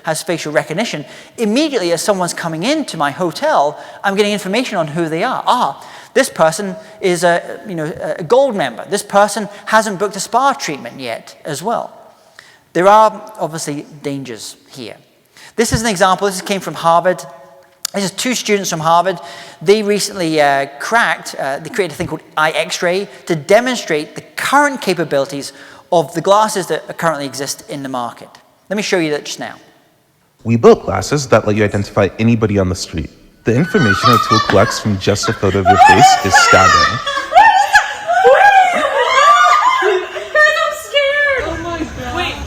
has facial recognition, immediately as someone's coming into my hotel, I'm getting information on who they are. This person is a gold member. This person hasn't booked a spa treatment yet as well. There are obviously dangers here. This is an example. This came from Harvard. This is 2 students from Harvard. They recently they created a thing called iX-ray to demonstrate the current capabilities of the glasses that currently exist in the market. Let me show you that just now. We built glasses that let you identify anybody on the street. The information our tool collects from just a photo of your face is staggering.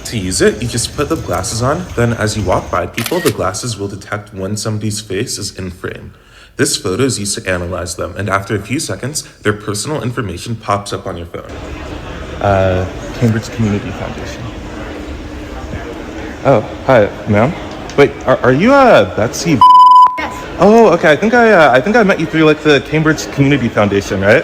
To use it, you just put the glasses on, then as you walk by people, the glasses will detect when somebody's face is in frame. This photo is used to analyze them, and after a few seconds, their personal information pops up on your phone. Cambridge Community Foundation. Oh, hi, ma'am. Wait, are you Betsy? Yes. Oh, okay. I think I met you through like the Cambridge Community Foundation, right?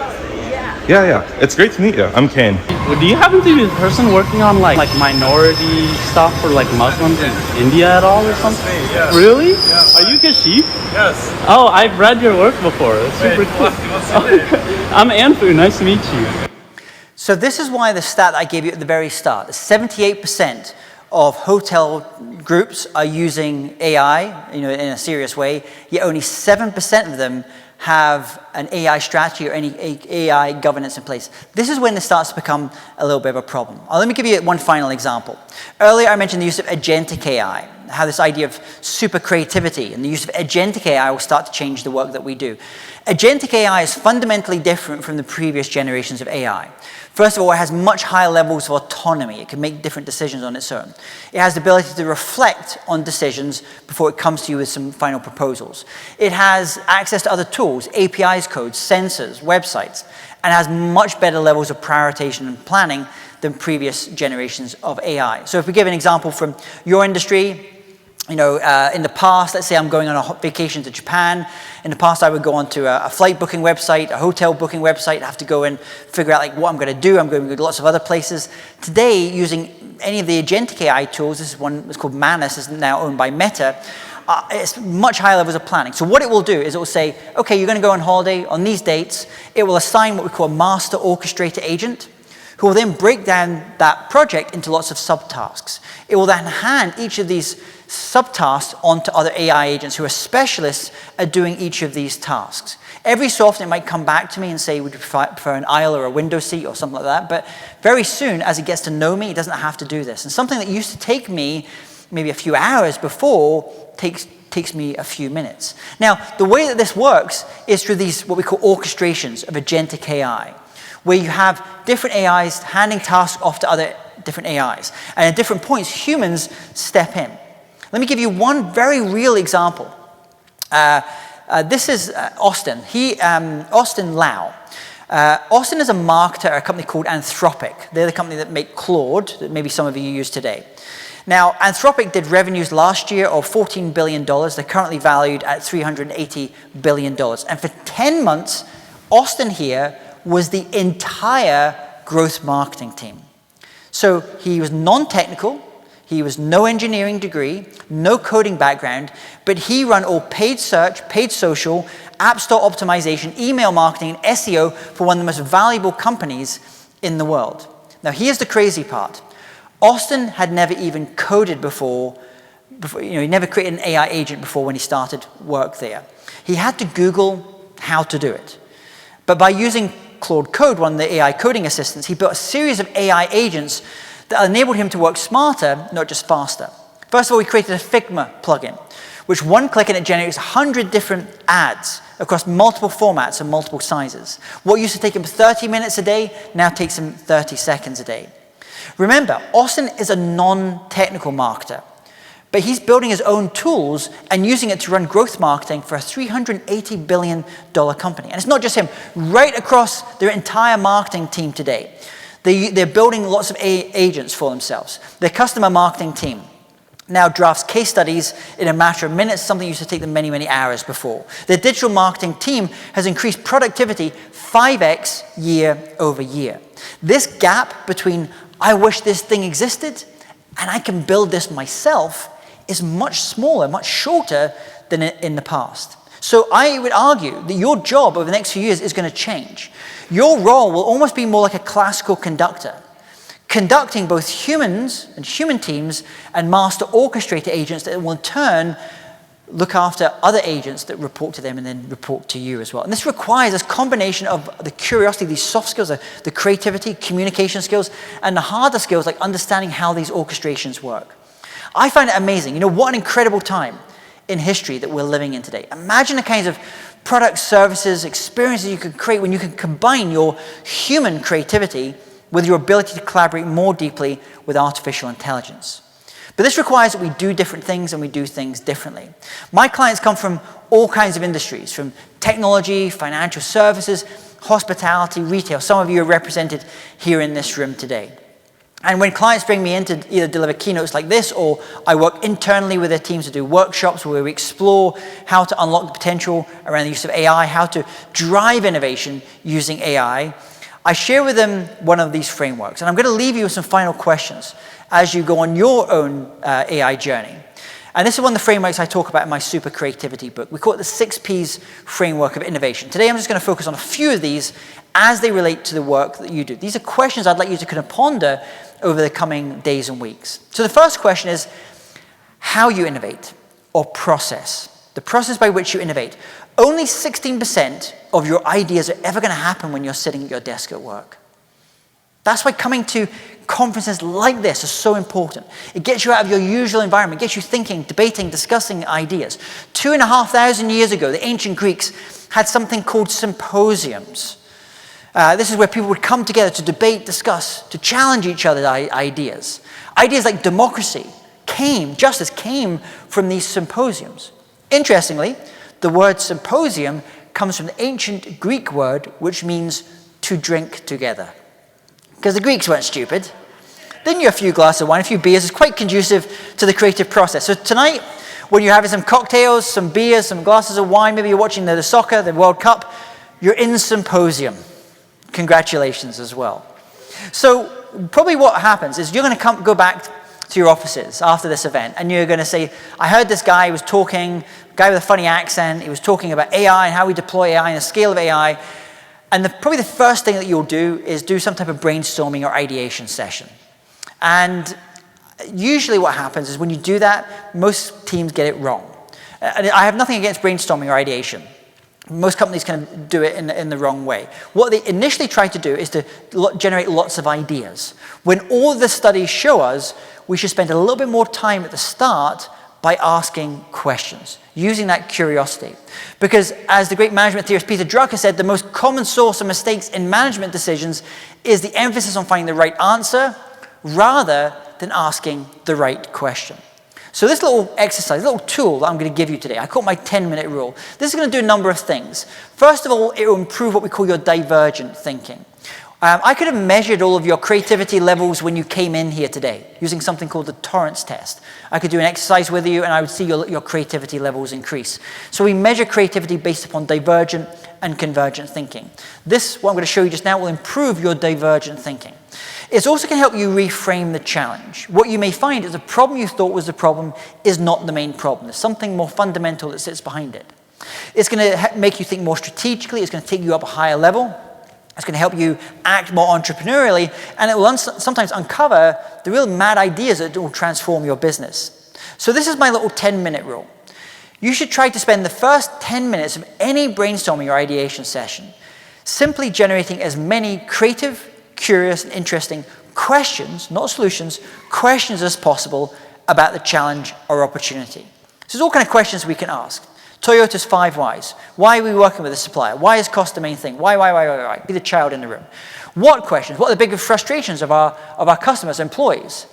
Yeah. It's great to meet you. I'm Kane. Do you happen to be the person working on like minority stuff for like Muslims in India at all or something? Yes. Really? Yeah. Are you Kashif? Yes. Oh, I've read your work before. It's super cool. What's your name? I'm Anfu. Nice to meet you. So this is why the stat I gave you at the very start, 78% of hotel groups are using AI, in a serious way, yet only 7% of them have an AI strategy or any AI governance in place. This is when this starts to become a little bit of a problem. Let me give you one final example. Earlier I mentioned the use of agentic AI, how this idea of super creativity and the use of agentic AI will start to change the work that we do. Agentic AI is fundamentally different from the previous generations of AI. First of all, it has much higher levels of autonomy. It can make different decisions on its own. It has the ability to reflect on decisions before it comes to you with some final proposals. It has access to other tools, APIs codes, sensors, websites, and has much better levels of prioritization and planning than previous generations of AI. So if we give an example from your industry, in the past, let's say I'm going on a vacation to Japan. In the past, I would go onto a flight booking website, a hotel booking website, have to go and figure out what I'm going to do. I'm going to go to lots of other places. Today, using any of the agentic AI tools, this is one that's called Manus, is now owned by Meta. It's much higher levels of planning. So what it will do is it will say, okay, you're going to go on holiday on these dates. It will assign what we call a master orchestrator agent, who will then break down that project into lots of subtasks. It will then hand each of these subtasks onto other AI agents who are specialists at doing each of these tasks. Every so often it might come back to me and say, would you prefer an aisle or a window seat or something like that? But very soon, as it gets to know me, it doesn't have to do this. And something that used to take me maybe a few hours before takes me a few minutes. Now, the way that this works is through these, what we call orchestrations of agentic AI, where you have different AIs handing tasks off to other different AIs. And at different points, humans step in. Let me give you one very real example. This is Austin. Austin Lau. Austin is a marketer at a company called Anthropic. They're the company that make Claude, that maybe some of you use today. Now, Anthropic did revenues last year of $14 billion. They're currently valued at $380 billion. And for 10 months, Austin here was the entire growth marketing team. So he was non-technical. He was no engineering degree, no coding background, but he ran all paid search, paid social, app store optimization, email marketing, and SEO for one of the most valuable companies in the world. Now, here's the crazy part. Austin had never even coded before he never created an AI agent before when he started work there. He had to Google how to do it. But by using Claude Code, one of the AI coding assistants, he built a series of AI agents that enabled him to work smarter, not just faster. First of all, he created a Figma plugin, which one click and it generates 100 different ads across multiple formats and multiple sizes. What used to take him 30 minutes a day now takes him 30 seconds a day. Remember, Austin is a non-technical marketer, but he's building his own tools and using it to run growth marketing for a $380 billion company. And it's not just him. Right across their entire marketing team today, they're building lots of agents for themselves. Their customer marketing team now drafts case studies in a matter of minutes, something used to take them many, many hours before. Their digital marketing team has increased productivity 5x year over year. This gap between, I wish this thing existed, and I can build this myself, is much smaller, much shorter than in the past. So I would argue that your job over the next few years is going to change. Your role will almost be more like a classical conductor, conducting both humans and human teams and master orchestrator agents that will in turn look after other agents that report to them and then report to you as well. And this requires this combination of the curiosity, these soft skills, the creativity, communication skills, and the harder skills like understanding how these orchestrations work. I find it amazing. What an incredible time in history that we're living in today. Imagine the kinds of products, services, experiences you could create when you can combine your human creativity with your ability to collaborate more deeply with artificial intelligence. But this requires that we do different things and we do things differently. My clients come from all kinds of industries, from technology, financial services, hospitality, retail. Some of you are represented here in this room today. And when clients bring me in to either deliver keynotes like this, or I work internally with their teams to do workshops where we explore how to unlock the potential around the use of AI, how to drive innovation using AI, I share with them one of these frameworks. And I'm going to leave you with some final questions as you go on your own AI journey. And this is one of the frameworks I talk about in my Super Creativity book. We call it the 6 Ps framework of innovation. Today I'm just going to focus on a few of these as they relate to the work that you do. These are questions I'd like you to kind of ponder over the coming days and weeks. So the first question is how you innovate or process. The process by which you innovate. Only 16% of your ideas are ever going to happen when you're sitting at your desk at work. That's why coming to conferences like this is so important. It gets you out of your usual environment, gets you thinking, debating, discussing ideas. 2,500 years ago, the ancient Greeks had something called symposiums. This is where people would come together to debate, discuss, to challenge each other's ideas. Ideas like democracy, justice came from these symposiums. Interestingly, the word symposium comes from the ancient Greek word which means to drink together. Because the Greeks weren't stupid. They knew a few glasses of wine, a few beers is quite conducive to the creative process. So tonight, when you're having some cocktails, some beers, some glasses of wine, maybe you're watching the soccer, the World Cup, you're in symposium. Congratulations as well. So probably what happens is you're going to go back to your offices after this event and you're going to say, I heard this guy was talking, guy with a funny accent, he was talking about AI and how we deploy AI and the scale of AI. And probably the first thing that you'll do is do some type of brainstorming or ideation session. And usually what happens is when you do that, most teams get it wrong. And I have nothing against brainstorming or ideation. Most companies kind of do it in the wrong way. What they initially try to do is to generate lots of ideas. When all the studies show us, we should spend a little bit more time at the start by asking questions, using that curiosity. Because as the great management theorist Peter Drucker said, the most common source of mistakes in management decisions is the emphasis on finding the right answer rather than asking the right question. So this little exercise, little tool that I'm going to give you today, I call it my 10-minute rule. This is going to do a number of things. First of all, it will improve what we call your divergent thinking. I could have measured all of your creativity levels when you came in here today using something called the Torrance test. I could do an exercise with you and I would see your creativity levels increase. So we measure creativity based upon divergent and convergent thinking. This, what I'm going to show you just now, will improve your divergent thinking. It's also going to help you reframe the challenge. What you may find is the problem you thought was the problem is not the main problem. There's something more fundamental that sits behind it. It's going to make you think more strategically. It's going to take you up a higher level. It's going to help you act more entrepreneurially, and it will sometimes uncover the real mad ideas that will transform your business. So this is my little 10-minute rule. You should try to spend the first 10 minutes of any brainstorming or ideation session simply generating as many creative, curious, and interesting questions, not solutions, questions as possible about the challenge or opportunity. So there's all kinds of questions we can ask. Toyota's 5 whys. Why are we working with a supplier? Why is cost the main thing? Why? Be the child in the room. What questions? What are the bigger frustrations of our customers, employees?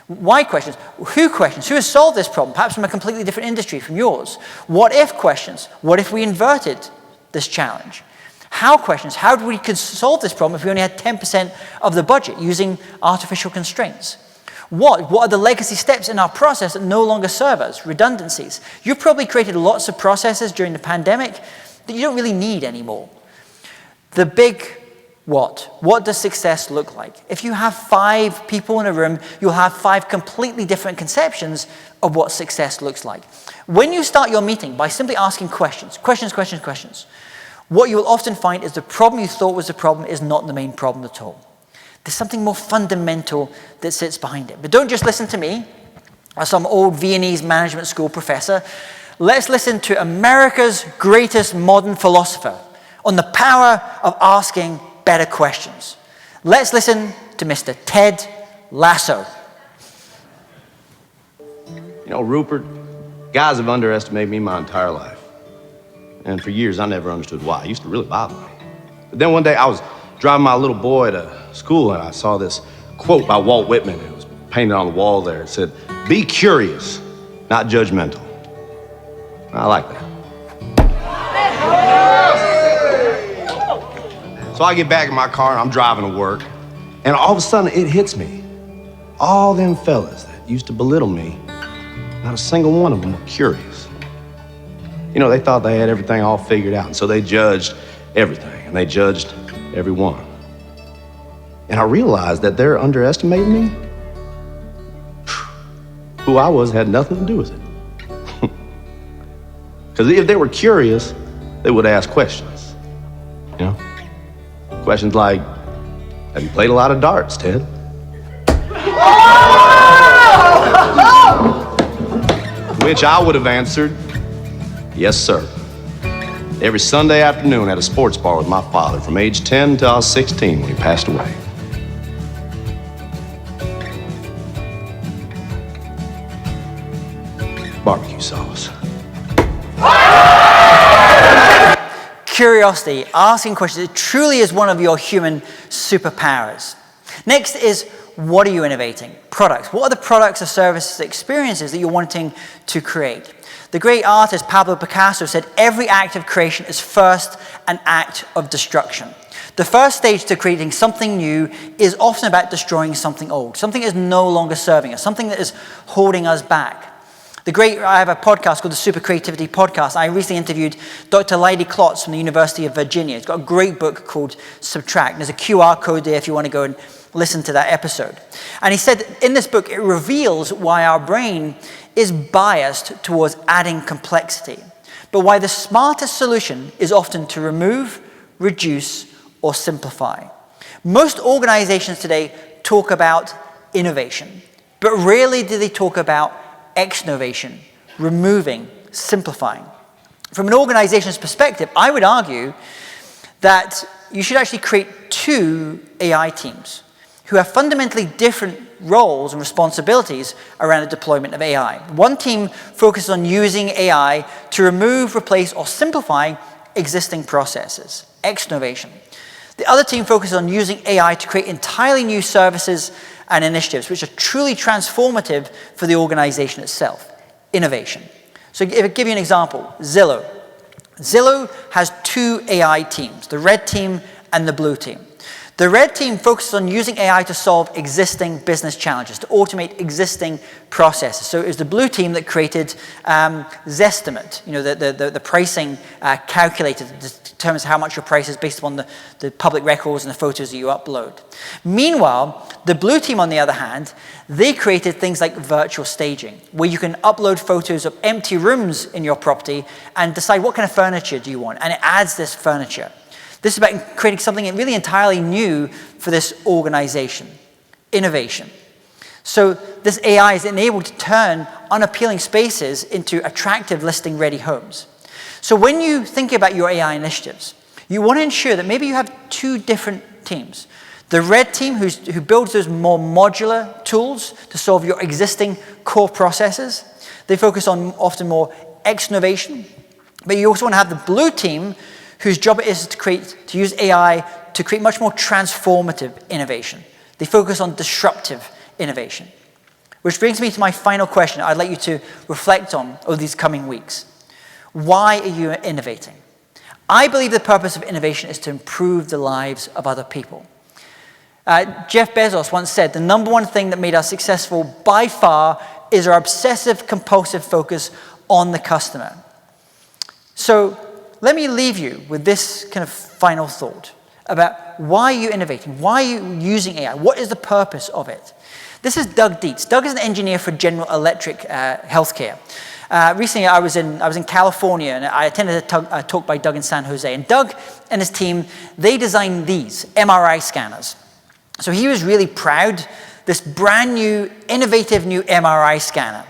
Why questions? Who questions? Who has solved this problem? Perhaps from a completely different industry from yours. What if questions? What if we inverted this challenge? How questions? How do we could solve this problem if we only had 10% of the budget using artificial constraints? What are the legacy steps in our process that no longer serve us? Redundancies. You probably created lots of processes during the pandemic that you don't really need anymore. The big what? What does success look like? If you have 5 people in a room, you'll have 5 completely different conceptions of what success looks like. When you start your meeting by simply asking questions, what you will often find is the problem you thought was the problem is not the main problem at all. There's something more fundamental that sits behind it. But don't just listen to me, or some old Viennese management school professor. Let's listen to America's greatest modern philosopher on the power of asking better questions. Let's listen to Mr. Ted Lasso. You know, Rupert, guys have underestimated me my entire life. And for years, I never understood why. It used to really bother me. But then one day, I was driving my little boy to school, and I saw this quote by Walt Whitman. It was painted on the wall there. It said, "Be curious, not judgmental." I like that. So I get back in my car, and I'm driving to work, and all of a sudden, it hits me. all them fellas that used to belittle me, not a single one of them were curious. You know, they thought they had everything all figured out, and so they judged everything, and they judged everyone. And I realized that they're underestimating me. Who I was had nothing to do with it. Because if they were curious, they would ask questions. You know? Questions like, have you played a lot of darts, Ted? Which I would have answered, yes, sir. Every Sunday afternoon at a sports bar with my father from age 10 until I was 16 when he passed away. Barbecue sauce. Curiosity, asking questions, it truly is one of your human superpowers. Next is, what are you innovating? Products. What are the products or services, experiences that you're wanting to create? The great artist Pablo Picasso said, every act of creation is first an act of destruction. The first stage to creating something new is often about destroying something old, something that is no longer serving us, something that is holding us back. I have a podcast called the Super Creativity Podcast. I recently interviewed Dr. Leidy Klotz from the University of Virginia. He's got a great book called Subtract. There's a QR code there if you want to go and listen to that episode. And he said in this book, it reveals why our brain is biased towards adding complexity, but why the smartest solution is often to remove, reduce, or simplify. Most organizations today talk about innovation, but rarely do they talk about exnovation, removing, simplifying. From an organization's perspective, I would argue that you should actually create two AI teams who have fundamentally different roles and responsibilities around the deployment of AI. One team focuses on using AI to remove, replace, or simplify existing processes, exnovation. The other team focuses on using AI to create entirely new services and initiatives which are truly transformative for the organization itself, innovation. So if I give you an example, Zillow. Zillow has two AI teams, the red team and the blue team. The red team focuses on using AI to solve existing business challenges, to automate existing processes. So it was the blue team that created Zestimate, the pricing calculator that determines how much your price is based upon the public records and the photos that you upload. Meanwhile, the blue team, on the other hand, they created things like virtual staging, where you can upload photos of empty rooms in your property and decide what kind of furniture do you want, and it adds this furniture. This is about creating something really entirely new for this organization, innovation. So this AI is enabled to turn unappealing spaces into attractive listing-ready homes. So when you think about your AI initiatives, you want to ensure that maybe you have two different teams. The red team who builds those more modular tools to solve your existing core processes. They focus on often more exnovation. But you also want to have the blue team whose job it is to use AI to create much more transformative innovation. They focus on disruptive innovation. Which brings me to my final question I'd like you to reflect on over these coming weeks. Why are you innovating? I believe the purpose of innovation is to improve the lives of other people. Jeff Bezos once said, the number one thing that made us successful by far is our obsessive compulsive focus on the customer. So let me leave you with this kind of final thought about why are you innovating? Why are you using AI? What is the purpose of it? This is Doug Dietz. Doug is an engineer for General Electric Healthcare. Recently, I was in California, and I attended a talk by Doug in San Jose. And Doug and his team, they designed these MRI scanners. So he was really proud, this brand new, innovative new MRI scanner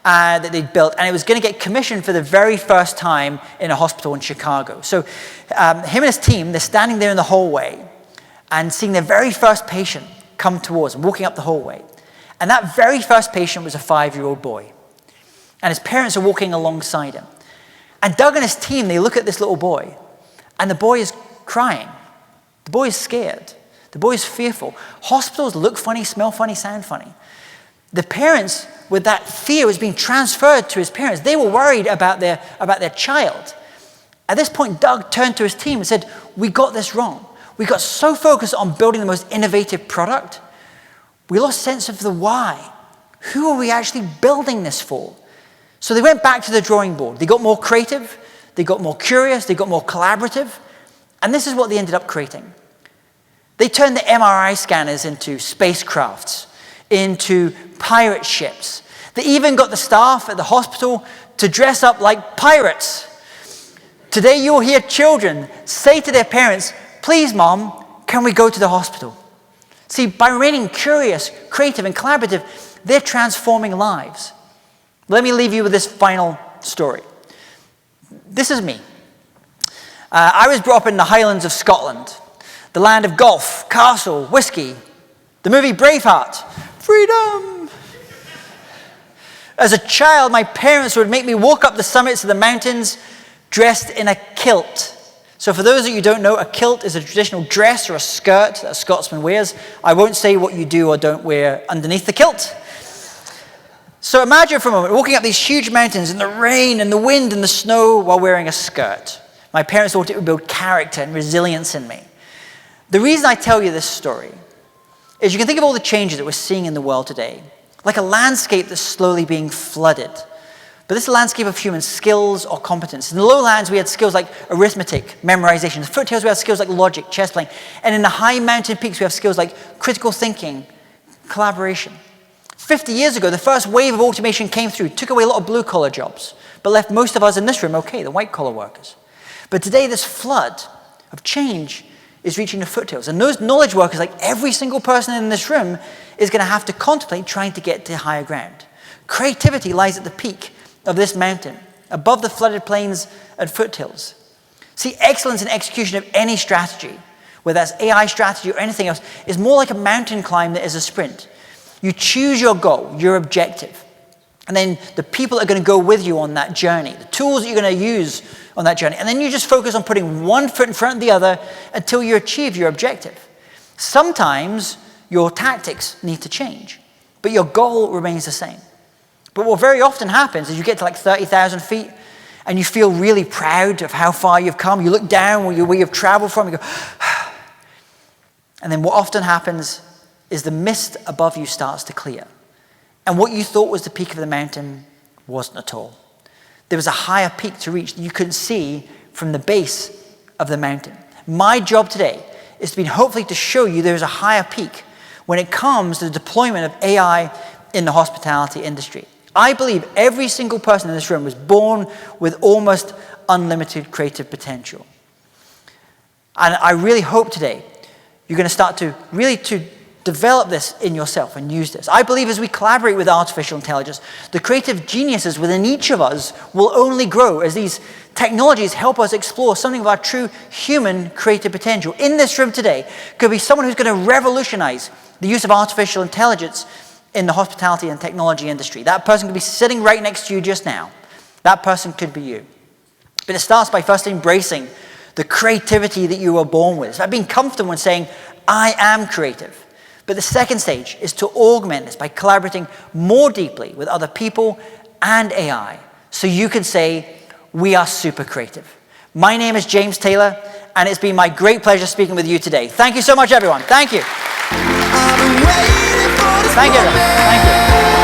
that they'd built, and it was going to get commissioned for the very first time in a hospital in Chicago. So him and his team, they're standing there in the hallway and seeing their very first patient come towards them, walking up the hallway. And that very first patient was a 5-year-old boy. And his parents are walking alongside him. And Doug and his team, they look at this little boy, and the boy is crying. The boy is scared. The boy is fearful. Hospitals look funny, smell funny, sound funny. The parents, with that fear, was being transferred to his parents. They were worried about their child. At this point, Doug turned to his team and said, we got this wrong. We got so focused on building the most innovative product, We lost sense of the why. Who are we actually building this for? So they went back to the drawing board. They got more creative, they got more curious, they got more collaborative, and this is what they ended up creating. They turned the MRI scanners into spacecrafts, into pirate ships. They even got the staff at the hospital to dress up like pirates. Today you'll hear children say to their parents, "Please, Mom, can we go to the hospital?" See, by remaining curious, creative, and collaborative, they're transforming lives. Let me leave you with this final story. This is me. I was brought up in the Highlands of Scotland, the land of golf, castle, whiskey, the movie Braveheart, freedom. As a child, my parents would make me walk up the summits of the mountains dressed in a kilt. So for those of you who don't know, a kilt is a traditional dress or a skirt that a Scotsman wears. I won't say what you do or don't wear underneath the kilt. So imagine for a moment walking up these huge mountains in the rain and the wind and the snow while wearing a skirt. My parents thought it would build character and resilience in me. The reason I tell you this story is you can think of all the changes that we're seeing in the world today, like a landscape that's slowly being flooded. But this is a landscape of human skills or competence. In the lowlands, we had skills like arithmetic, memorization. In the foothills, we have skills like logic, chess playing. And in the high mountain peaks, we have skills like critical thinking, collaboration. 50 years ago, the first wave of automation came through, took away a lot of blue-collar jobs, but left most of us in this room okay, the white-collar workers. But today, this flood of change is reaching the foothills. And those knowledge workers, like every single person in this room, is going to have to contemplate trying to get to higher ground. Creativity lies at the peak of this mountain, above the flooded plains and foothills. See, excellence in execution of any strategy, whether that's AI strategy or anything else, is more like a mountain climb than it is a sprint. You choose your goal, your objective, and then the people that are going to go with you on that journey, the tools that you're going to use on that journey, and then you just focus on putting one foot in front of the other until you achieve your objective. Sometimes your tactics need to change, but your goal remains the same. But what very often happens is you get to like 30,000 feet and you feel really proud of how far you've come. You look down where you've traveled from, you go, and then what often happens is the mist above you starts to clear. And what you thought was the peak of the mountain wasn't at all. There was a higher peak to reach that you couldn't see from the base of the mountain. My job today is to be hopefully to show you there's a higher peak when it comes to the deployment of AI in the hospitality industry. I believe every single person in this room was born with almost unlimited creative potential. And I really hope today you're going to start to really develop this in yourself and use this. I believe as we collaborate with artificial intelligence, the creative geniuses within each of us will only grow as these technologies help us explore something of our true human creative potential. In this room today could be someone who's going to revolutionize the use of artificial intelligence in the hospitality and technology industry. That person could be sitting right next to you just now. That person could be you. But it starts by first embracing the creativity that you were born with. It's about being comfortable in saying, I am creative. But the second stage is to augment this by collaborating more deeply with other people and AI, so you can say, we are super creative. My name is James Taylor, and it's been my great pleasure speaking with you today. Thank you so much, everyone. Thank you. Thank you, everyone. Thank you.